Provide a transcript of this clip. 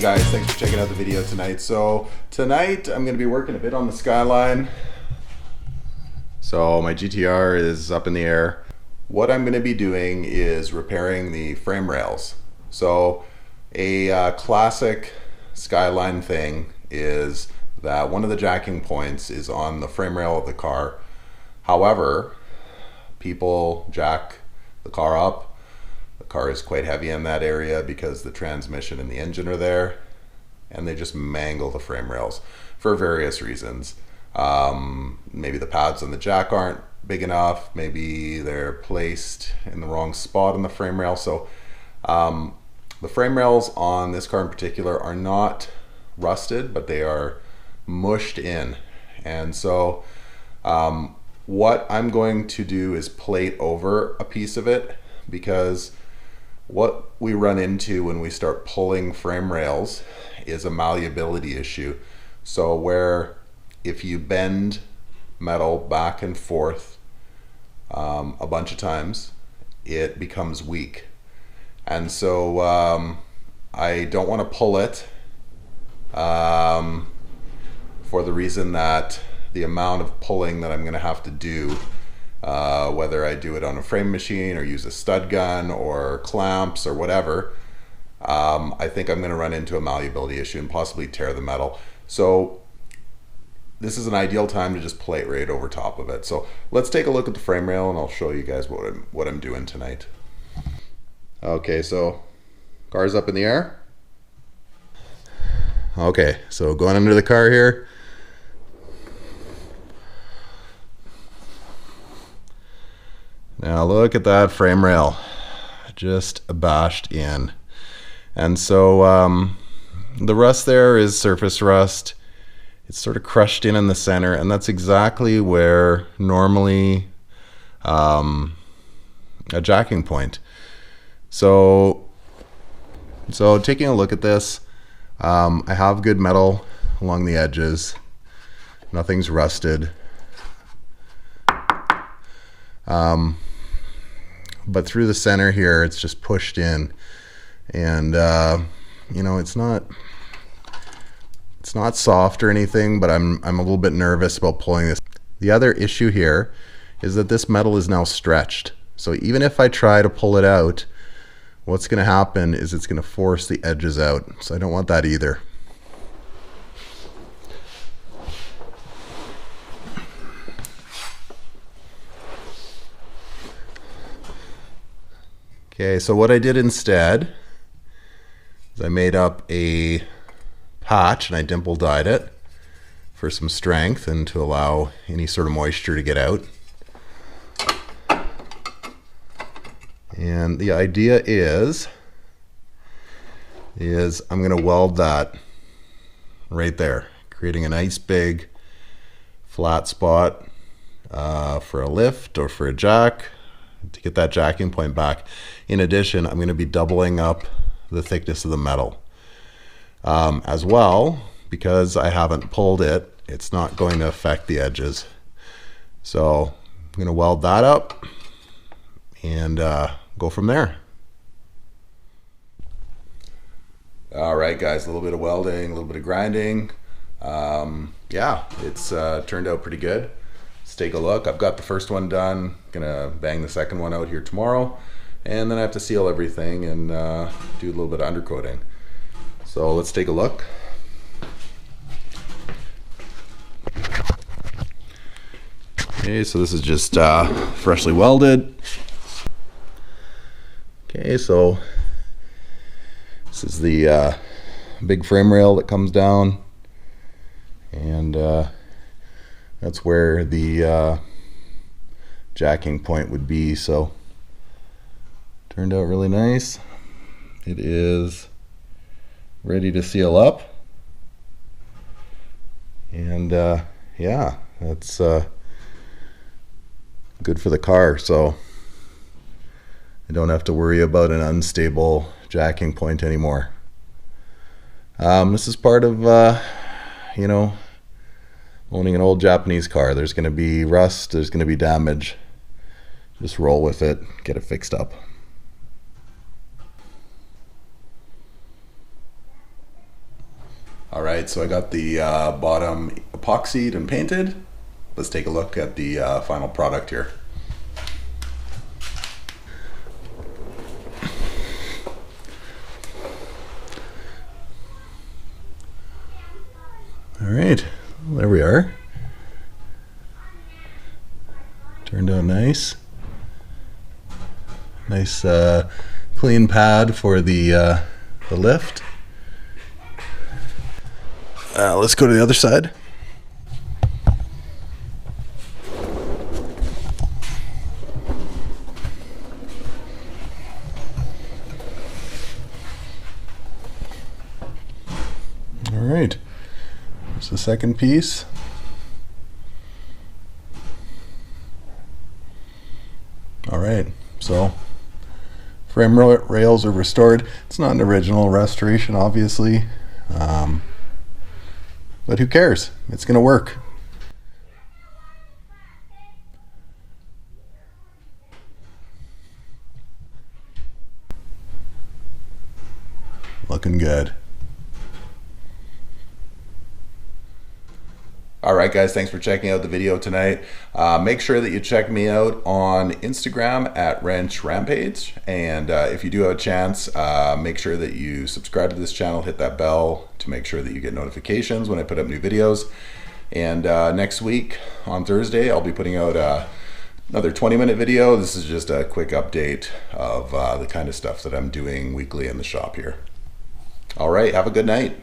guys, thanks for checking out the video tonight. So tonight I'm going to be working a bit on the Skyline. So my GTR is up in the air. What I'm going to be doing is repairing the frame rails. So a classic Skyline thing is that one of the jacking points is on the frame rail of the car. However, people jack the car up. The car is quite heavy in that area because the transmission and the engine are there, and they just mangle the frame rails for various reasons. Maybe the pads on the jack aren't big enough, maybe they're placed in the wrong spot on the frame rail. So the frame rails on this car in particular are not rusted, but they are mushed in. And so what I'm going to do is plate over a piece of it, because what we run into when we start pulling frame rails is a malleability issue. So where if you bend metal back and forth a bunch of times, it becomes weak. And so I don't want to pull it for the reason that the amount of pulling that I'm going to have to do, whether I do it on a frame machine or use a stud gun or clamps or whatever, I think I'm going to run into a malleability issue and possibly tear the metal. So this is an ideal time to just plate right over top of it. So let's take a look at the frame rail and I'll show you guys what I'm doing tonight. Okay, so car's up in the air. Okay, so going under the car here. Now look at that frame rail, just bashed in. And so the rust there is surface rust. It's sort of crushed in the center, and that's exactly where normally a jacking point. So taking a look at this, I have good metal along the edges. Nothing's rusted. But through the center here, it's just pushed in, and you know, it's not soft or anything, but I'm a little bit nervous about pulling this. The other issue here is that this metal is now stretched. So even if I try to pull it out, what's going to happen is it's going to force the edges out. So I don't want that either. Okay, so what I did instead is I made up a patch and I dimple dyed it for some strength and to allow any sort of moisture to get out. And the idea is I'm going to weld that right there, creating a nice big flat spot for a lift or for a jack, to get that jacking point back. In addition, I'm going to be doubling up the thickness of the metal. As well, because I haven't pulled it, it's not going to affect the edges. So I'm going to weld that up and go from there. All right, guys, a little bit of welding, a little bit of grinding. Yeah, it's turned out pretty good. Let's take a look. I've got the first one done. Gonna bang the second one out here tomorrow, and then I have to seal everything and do a little bit of undercoating. So let's take a look. Okay, so this is just freshly welded. Okay, so this is the big frame rail that comes down, and that's where the jacking point would be. So turned out really nice. It is ready to seal up, and yeah, that's good for the car, so I don't have to worry about an unstable jacking point anymore. This is part of you know, owning an old Japanese car. There's going to be rust, there's going to be damage. Just roll with it, get it fixed up. right, so I got the bottom epoxied and painted. Let's take a look at the final product here. All right, there we are. Turned out nice. Nice clean pad for the lift. Let's go to the other side. All right, here's the second piece. All right, so frame rails are restored. It's not an original restoration, obviously, but who cares? It's gonna work. Looking good. All right, guys, thanks for checking out the video tonight. Make sure that you check me out on Instagram at Wrench Rampage. And if you do have a chance, make sure that you subscribe to this channel, hit that bell to make sure that you get notifications when I put up new videos. And next week on Thursday, I'll be putting out another 20-minute video. This is just a quick update of the kind of stuff that I'm doing weekly in the shop here. All right, have a good night.